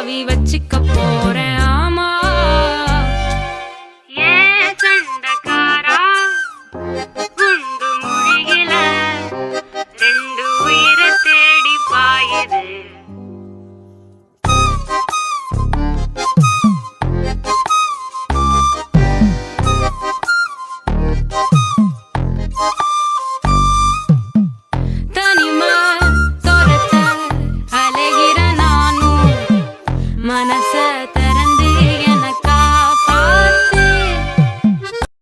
ஆவி வச்சுக்க போறேன். ஆமா ஏன் சண்டக்காரா குண்டு முழுகில ரெண்டு உயிரை தேடி பாயுது. தனிமா துரத்த அலைகிற நானும் மனச